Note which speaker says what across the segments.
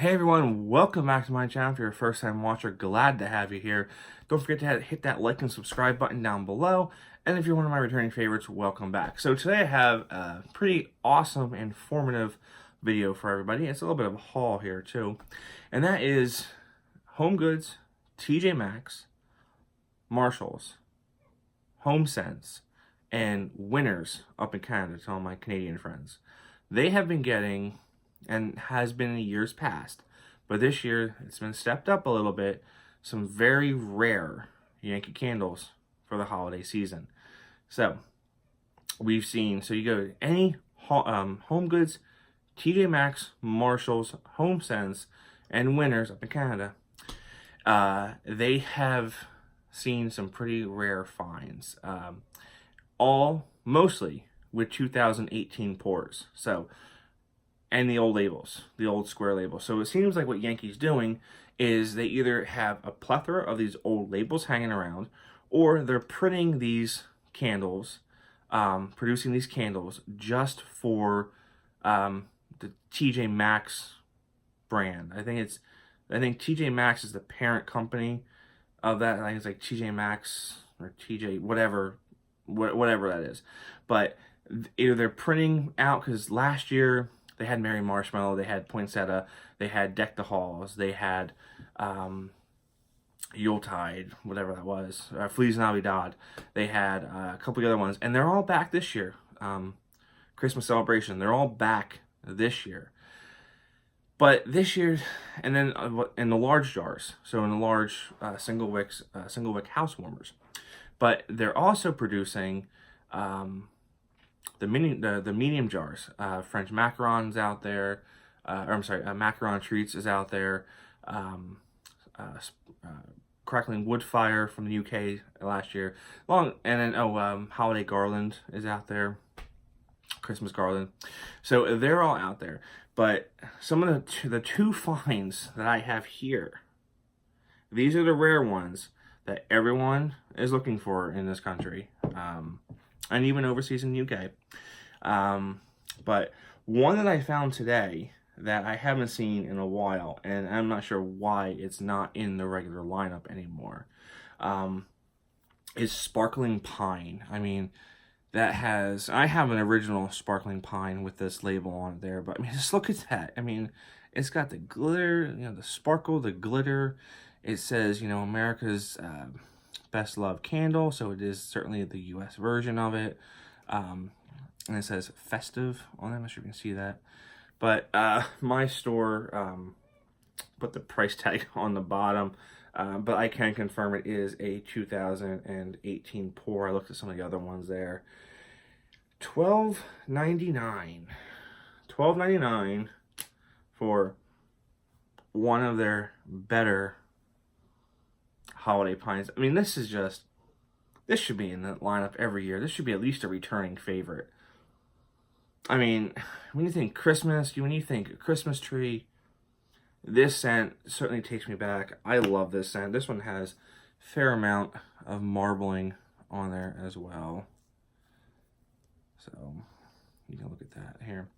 Speaker 1: Hey everyone, welcome back to my channel. If you're a first time watcher, glad to have you here. Don't forget to hit that like and subscribe button down below. And if you're one of my returning favorites, welcome back. So today I have a pretty awesome, informative video for everybody. It's a little bit of a haul here too. And that is HomeGoods, TJ Maxx, Marshalls, HomeSense, and Winners up in Canada to all my Canadian friends. They have been getting, and has been in years past, but this year it's been stepped up a little bit, some very rare Yankee Candles for the holiday season. So we've seen, so you go to any HomeGoods, TJ Maxx, Marshalls, HomeSense, and Winners up in Canada, they have seen some pretty rare finds, all mostly with 2018 pours. So, and the old labels, the old square labels. So it seems like what Yankee's doing is they either have a plethora of these old labels hanging around, or they're printing these candles, producing these candles just for the TJ Maxx brand. I think TJ Maxx is the parent company of that. I think it's like TJ Maxx or TJ whatever that is. But either they're printing out, because last year they had Marshmallow, they had Poinsettia, they had Deck the Halls, they had Yuletide, whatever that was, Feliz Navidad. They had a couple of other ones, and they're all back this year. Christmas Celebration, they're all back this year. But this year, and then in the large jars, so in the large single wick house warmers. But they're also producing the medium jars. French macarons out there, Macaron Treats is out there. Crackling Wood Fire from the UK last year. And then Holiday Garland is out there. Christmas Garland. So they're all out there. But some of the two finds that I have here, these are the rare ones that everyone is looking for in this country, and even overseas in the UK. But one that I found today that I haven't seen in a while, and I'm not sure why it's not in the regular lineup anymore, is Sparkling Pine. I mean, I have an original Sparkling Pine with this label on it there, but I mean, just look at that. I mean, it's got the glitter, the sparkle, the glitter. It says, America's best loved candle, so it is certainly the US version of it. And it says festive on it. I'm not sure if you can see that. But my store put the price tag on the bottom, but I can confirm it is a 2018 pour. I looked at some of the other ones there. $12.99. $12.99 for one of their better holiday pines. I mean, this should be in the lineup every year. This should be at least a returning favorite. I mean, when you think Christmas, when you think Christmas tree, this scent certainly takes me back. I love this scent. This one has a fair amount of marbling on there as well. So you can look at that here.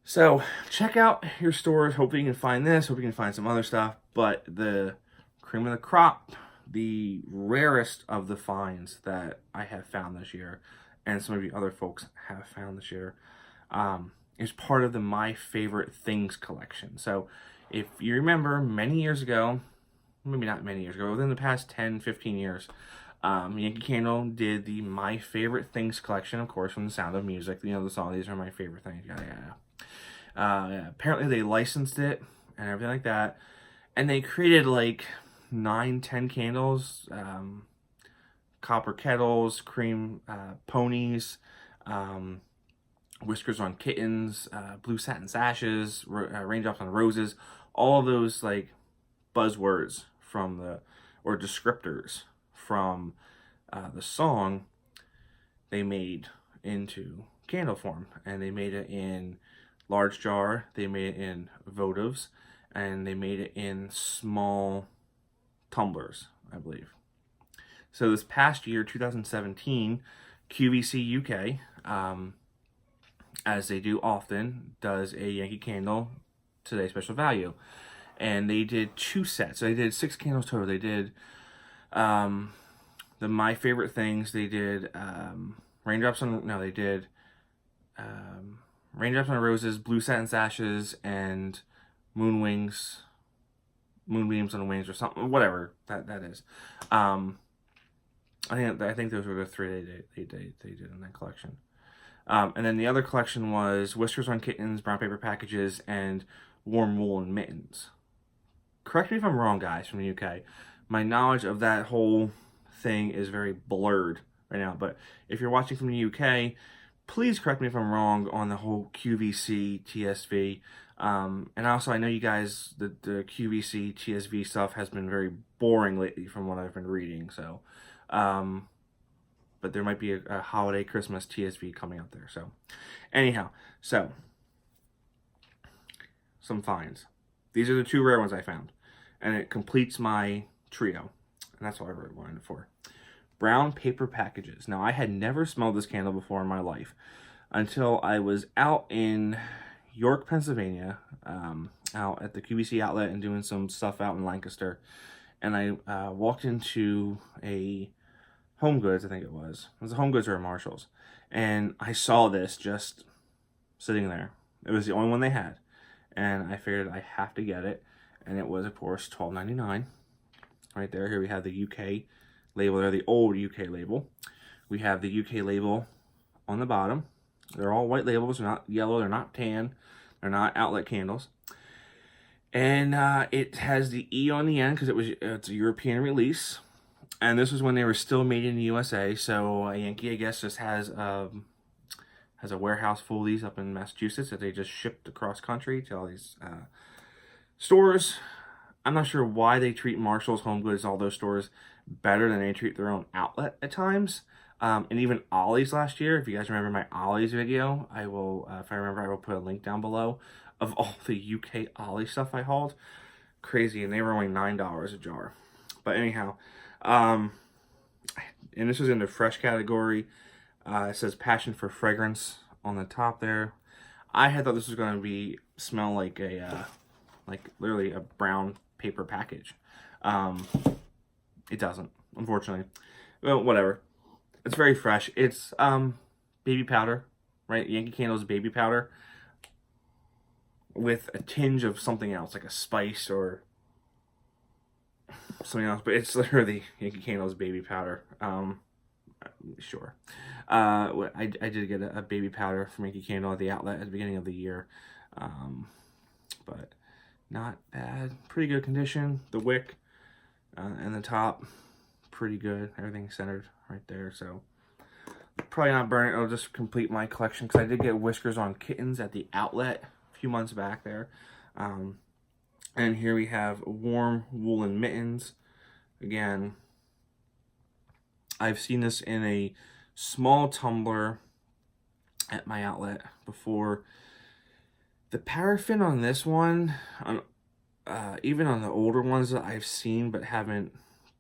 Speaker 1: So check out your stores. Hopefully you can find this. Hope you can find some other stuff. But the cream of the crop, the rarest of the finds that I have found this year, and some of you other folks have found this year, is part of the My Favorite Things collection. So if you remember, many years ago, maybe not many years ago, within the past 10, 15 years, Yankee Candle did the My Favorite Things collection, of course, from The Sound of Music. The song, these are my favorite things. Apparently they licensed it and everything like that, and they created like 9-10 candles, copper kettles, cream ponies, whiskers on kittens, blue satin sashes, raindrops on roses, all of those like buzzwords or descriptors from the song, they made into candle form. And they made it in large jar, they made it in votives, and they made it in small tumblers, I believe. So this past year, 2017, QVC UK, as they do often, does a Yankee Candle today special value. And they did 2 sets. So they did 6 candles total. They did the My Favorite Things. They did Raindrops on, no, they did Raindrops on Roses, Blue Satin Sashes, and Moonbeams on Wings, or something, whatever that is. I think those were the 3 they did in that collection. And then the other collection was Whiskers on Kittens, Brown Paper Packages, and Warm Woolen Mittens. Correct me if I'm wrong, guys, from the UK. My knowledge of that whole thing is very blurred right now. But if you're watching from the UK, please correct me if I'm wrong on the whole QVC, TSV. And also, I know you guys, the QVC, TSV stuff has been very boring lately from what I've been reading. So, but there might be a holiday Christmas TSV coming out there. So, anyhow, so some finds. These are the 2 rare ones I found, and it completes my trio, and that's what I really wanted it for. Brown paper packages. Now, I had never smelled this candle before in my life until I was out in York, Pennsylvania, out at the QVC outlet and doing some stuff out in Lancaster, and I walked into a HomeGoods, I think it was. It was a HomeGoods or a Marshalls, and I saw this just sitting there. It was the only one they had. And I figured I have to get it. And it was, of course, $12.99. Right there. Here we have the UK label there, the old UK label. We have the UK label on the bottom. They're all white labels. They're not yellow. They're not tan. They're not outlet candles. And it has the E on the end because it's a European release. And this was when they were still made in the USA. So Yankee, I guess, just has a warehouse full of these up in Massachusetts that they just shipped across country to all these stores. I'm not sure why they treat Marshalls, HomeGoods, all those stores better than they treat their own outlet at times. And even Ollie's last year, if you guys remember my Ollie's video, I will, if I remember, I will put a link down below of all the UK Ollie stuff I hauled. Crazy, and they were only $9 a jar. But anyhow, and this was in the fresh category. It says Passion for Fragrance on the top there. I had thought this was going to smell like literally a brown paper package. It doesn't, unfortunately. Well, whatever. It's very fresh. It's baby powder, right? Yankee Candle's baby powder with a tinge of something else, like a spice or something else. But it's literally Yankee Candle's baby powder. Sure. I did get a baby powder from Yankee Candle at the outlet at the beginning of the year. But not bad. Pretty good condition. The wick and the top, pretty good. Everything's centered right there. So probably not burn it. It'll just complete my collection because I did get Whiskers on Kittens at the outlet a few months back there. And here we have Warm Woolen Mittens. Again, I've seen this in a small tumbler at my outlet before. The paraffin on this one, even on the older ones that I've seen but haven't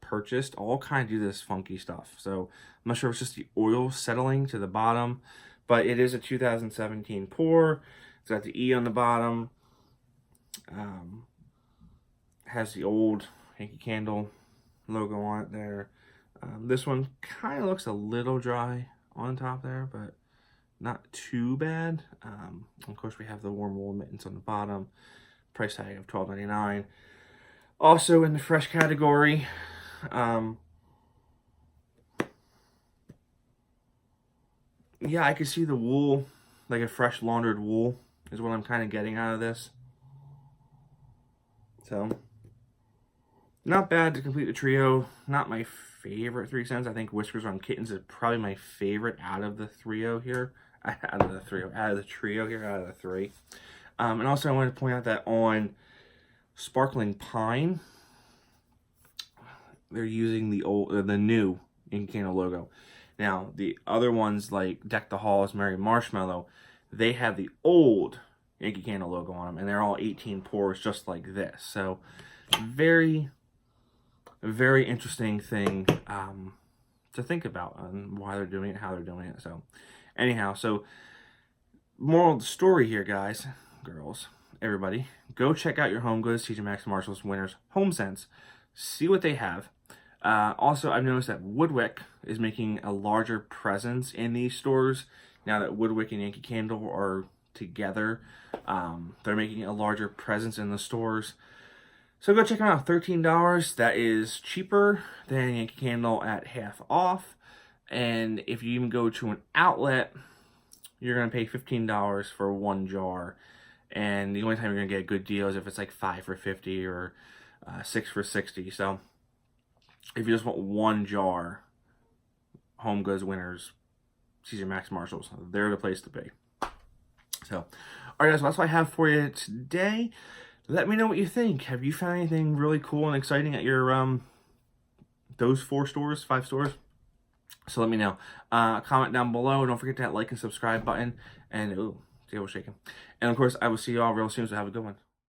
Speaker 1: purchased, all kind of do this funky stuff. So I'm not sure if it's just the oil settling to the bottom, but it is a 2017 pour. It's got the E on the bottom. Has the old Yankee Candle logo on it there. This one kind of looks a little dry on top there, but not too bad. Of course, we have the Warm Wool Mittens on the bottom. Price tag of $12.99. Also in the fresh category, yeah, I could see the wool, like a fresh laundered wool is what I'm kind of getting out of this. So, not bad to complete the trio. Not my favorite 3 cents. I think Whiskers on Kittens is probably my favorite out of the trio here. Out of the trio here, out of the 3. And also I wanted to point out that on Sparkling Pine, they're using the new Yankee Candle logo. Now, the other ones like Deck the Halls, Merry Marshmallow, they have the old Yankee Candle logo on them, and they're all 18 pours just like this. So, very, very interesting thing to think about on why they're doing it, how they're doing it. So, anyhow, so moral of the story here, guys, girls, everybody, go check out your HomeGoods, TJ Maxx, Marshalls, Winners, HomeSense. See what they have. Also, I've noticed that Woodwick is making a larger presence in these stores. Now that Woodwick and Yankee Candle are together, they're making a larger presence in the stores. So go check them out. $13. That is cheaper than Yankee Candle at half off. And if you even go to an outlet, you're going to pay $15 for one jar. And the only time you're going to get a good deal is if it's like 5 for $50 or 6 for $60. So if you just want one jar, HomeGoods, Winners, TJ Maxx, Marshalls, they're the place to be. So, alright guys, well, that's what I have for you today. Let me know what you think. Have you found anything really cool and exciting at your, those 5 stores? So let me know. Comment down below. Don't forget to hit that like and subscribe button. And, ooh, table shaking. And of course, I will see you all real soon, so have a good one.